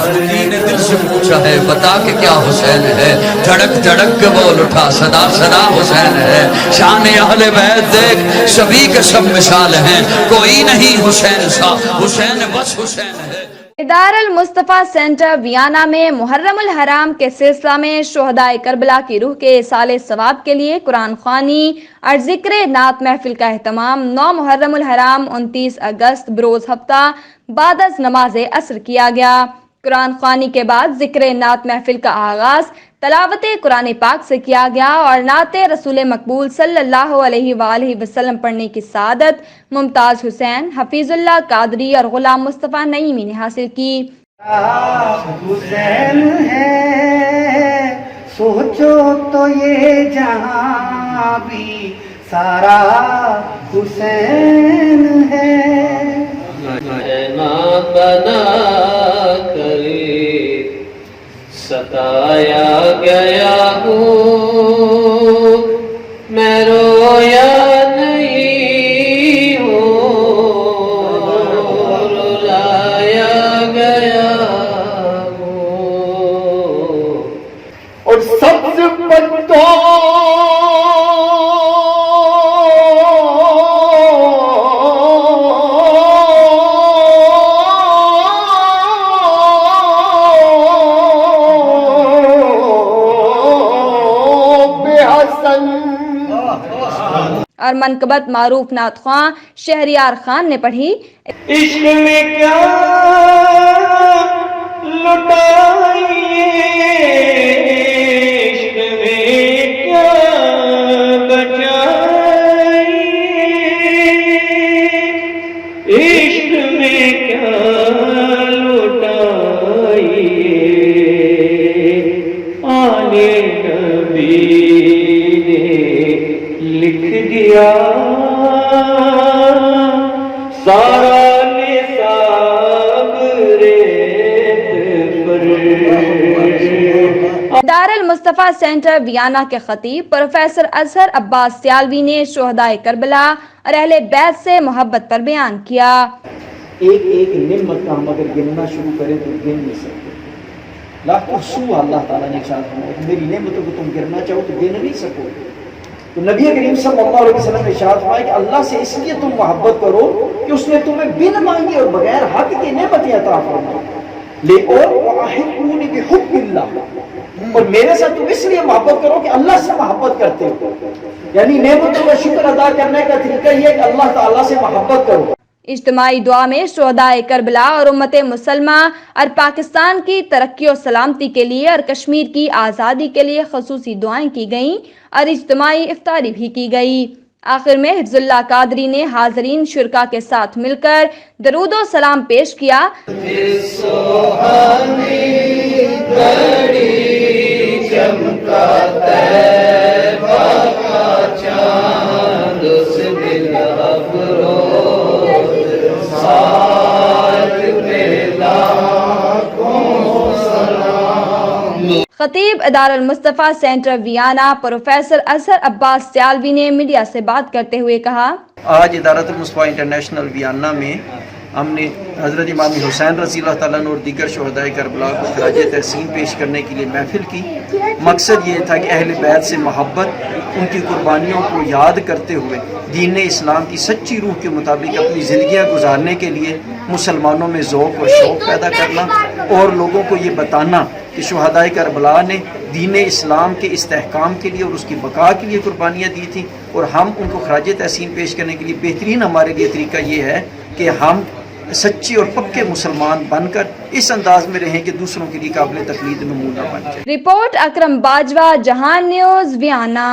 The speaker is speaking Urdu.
نے دل سے پوچھا ہے بتا کہ کیا حسین ہے، دھڑک دھڑک کے بول اٹھا صدا صدا حسین ہے۔ شان اہل بیت دیکھ سبھی کے سب مثال ہیں، کوئی نہیں حسین سا، حسین بس حسین ہے۔ دار المصطفیٰ سینٹر ویانا میں محرم الحرام کے سلسلہ میں شہدائے کربلا کی روح کے ایصال ثواب کے لیے قرآن خوانی اور ذکر نعت محفل کا اہتمام 9 محرم الحرام 29 اگست بروز ہفتہ بعد از نماز عصر کیا گیا۔ قرآن خوانی کے بعد ذکر نعت محفل کا آغاز تلاوت قرآن پاک سے کیا گیا اور نعت رسول مقبول صلی اللہ علیہ وآلہ وسلم پڑھنے کی سعادت ممتاز حسین، حفیظ اللہ قادری اور غلام مصطفیٰ نعیمی نے حاصل کی۔ حسین ہے سوچو تو یہ جہاں بھی سارا حسین ہے۔ بنا کر ستایا گیا ہوں، میں رویا نہیں ہوں، رلایا گیا ہوں، اور سبز پتوں اور منقبت معروف نعت خواں شہریار خان نے پڑھی۔ عشق میں کیا لٹائیے، عشق میں کیا بچائیے، عشق میں کیا لٹائیے، آنے نبی لکھ دیا سارا نصاب ریت پر۔ دار المصطفیٰ سینٹر ویانا کے خطیب پروفیسر اظہر عباس سیالوی نے شہدائے کربلا اور اہل بیت سے محبت پر بیان کیا۔ ایک ایک نعمت کا ہم اگر گننا شروع کریں تو گن نہیں سکتے، لا تحصوا اللہ تعالیٰ نے ارشاد فرمایا میری نعمتوں کو تم گننا چاہو تو گن نہیں سکو۔ تو نبی کریم صلی اللہ علیہ وسلم نے ارشاد فرمایا کہ اللہ سے اس لیے تم محبت کرو کہ اس نے تمہیں بن مانگی اور بغیر حق کی نعمتیں عطا فرمائی، لے اور وَأَحِبُّونِ بِحُبِّ اللَّهِ، اور میرے ساتھ تم اس لیے محبت کرو کہ اللہ سے محبت کرتے ہو، یعنی نعمتوں کا شکر ادا کرنے کا طریقہ یہ ہے کہ اللہ تعالیٰ سے محبت کرو۔ اجتماعی دعا میں شہدائے کربلا اور امت مسلمہ اور پاکستان کی ترقی و سلامتی کے لیے اور کشمیر کی آزادی کے لیے خصوصی دعائیں کی گئیں اور اجتماعی افطاری بھی کی گئی۔ آخر میں حفظ اللہ قادری نے حاضرین شرکا کے ساتھ مل کر درود و سلام پیش کیا۔ خطیب ادار المصطفیٰ سینٹر ویانا پروفیسر اظہر عباس سیالوی نے میڈیا سے بات کرتے ہوئے کہا، آج ادارت المصطفیٰ انٹرنیشنل ویانا میں ہم نے حضرت امام حسین رضی اللہ تعالیٰ عنہ اور دیگر شہدائے کربلا کو خراج تحسین پیش کرنے کے لیے محفل کی۔ مقصد یہ تھا کہ اہل بیت سے محبت، ان کی قربانیوں کو یاد کرتے ہوئے دین اسلام کی سچی روح کے مطابق اپنی زندگیاں گزارنے کے لیے مسلمانوں میں ذوق و شوق پیدا کرنا اور لوگوں کو یہ بتانا کہ شہدائے کربلا نے دین اسلام کے استحکام کے لیے اور اس کی بقا کے لیے قربانیاں دی تھیں، اور ہم ان کو خراج تحسین پیش کرنے کے لیے بہترین ہمارے لیے طریقہ یہ ہے کہ ہم سچے اور پکے مسلمان بن کر اس انداز میں رہیں کہ دوسروں کے لیے قابل تقلید نمونہ بن جائے۔ رپورٹ اکرم باجوہ، جہان نیوز، ویانا۔